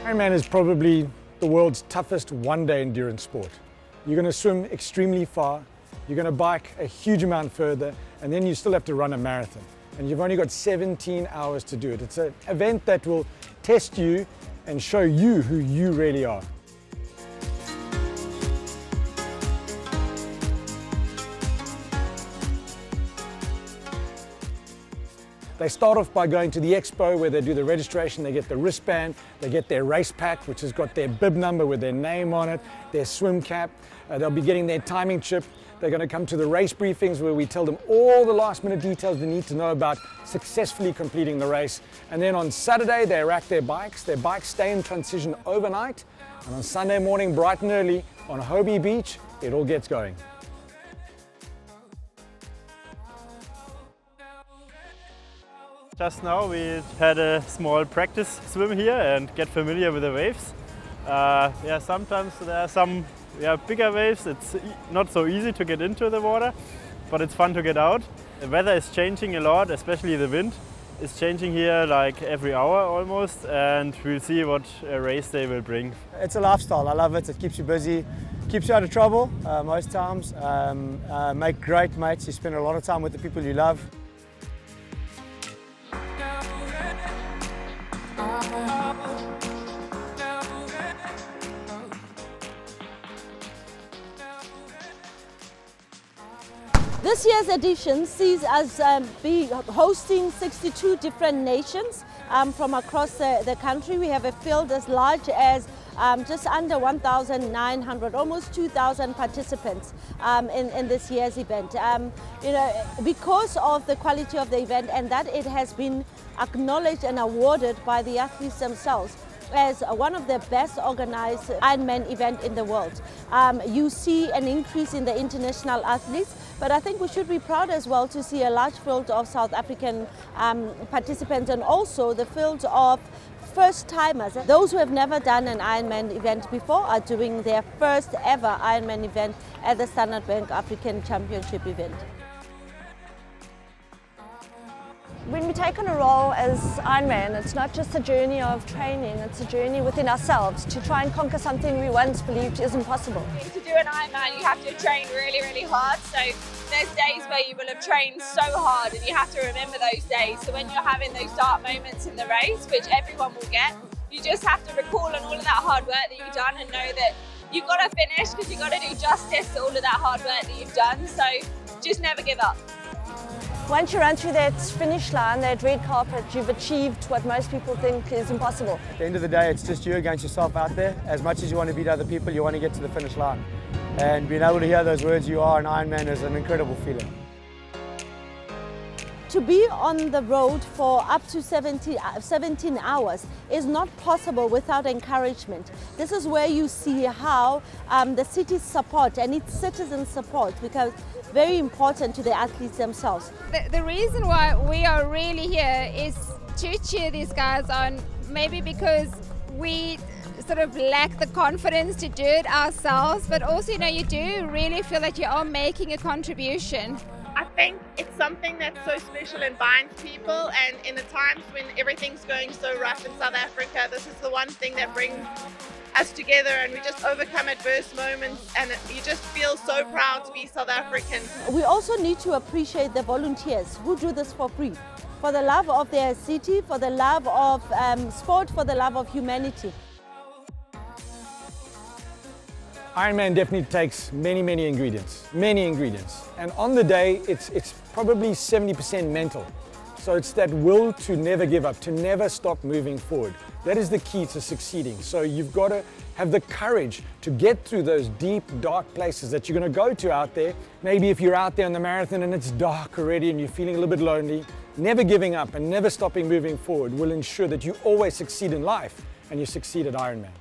Ironman is probably the world's toughest one-day endurance sport. You're going to swim extremely far, you're going to bike a huge amount further, and then you still have to run a marathon. And you've only got 17 hours to do it. It's an event that will test you and show you who you really are. They start off by going to the expo where they do the registration, they get the wristband, they get their race pack which has got their bib number with their name on it, their swim cap, they'll be getting their timing chip. They're going to come to the race briefings where we tell them all the last minute details they need to know about successfully completing the race. And then on Saturday they rack their bikes stay in transition overnight, and on Sunday morning bright and early on Hobie Beach it all gets going. Just now we had a small practice swim here and get familiar with the waves. Sometimes there are some bigger waves. It's not so easy to get into the water, but it's fun to get out. The weather is changing a lot, especially the wind is changing here like every hour almost, and we'll see what a race day will bring. It's a lifestyle, I love it. It keeps you busy, keeps you out of trouble most times. Make great mates, you spend a lot of time with the people you love. This year's edition sees us be hosting 62 different nations from across the country. We have a field as large as just under 1,900, almost 2,000 participants in this year's event. Because of the quality of the event and that it has been acknowledged and awarded by the athletes themselves as one of the best organized Ironman event in the world. You see an increase in the international athletes, but I think we should be proud as well to see a large field of South African participants, and also the field of first-timers. Those who have never done an Ironman event before are doing their first ever Ironman event at the Standard Bank African Championship event. When we take on a role as Ironman, it's not just a journey of training, it's a journey within ourselves to try and conquer something we once believed isn't possible. To do an Ironman, you have to train really, really hard. So there's days where you will have trained so hard and you have to remember those days. So when you're having those dark moments in the race, which everyone will get, you just have to recall on all of that hard work that you've done and know that you've got to finish because you've got to do justice to all of that hard work that you've done. So just never give up. Once you run through that finish line, that red carpet, you've achieved what most people think is impossible. At the end of the day, it's just you against yourself out there. As much as you want to beat other people, you want to get to the finish line. And being able to hear those words, "you are an Ironman," is an incredible feeling. To be on the road for up to 17 hours is not possible without encouragement. This is where you see how the city's support and its citizens' support becomes very important to the athletes themselves. The reason why we are really here is to cheer these guys on, maybe because we sort of lack the confidence to do it ourselves, but also, you do really feel that you are making a contribution. I think it's something that's so special and binds people, and in the times when everything's going so rough in South Africa, this is the one thing that brings us together, and we just overcome adverse moments, and you just feel so proud to be South African. We also need to appreciate the volunteers who do this for free, for the love of their city, for the love of sport, for the love of humanity. Ironman definitely takes many ingredients. And on the day, it's probably 70% mental. So it's that will to never give up, to never stop moving forward. That is the key to succeeding. So you've got to have the courage to get through those deep, dark places that you're going to go to out there. Maybe if you're out there in the marathon and it's dark already and you're feeling a little bit lonely, never giving up and never stopping moving forward will ensure that you always succeed in life and you succeed at Ironman.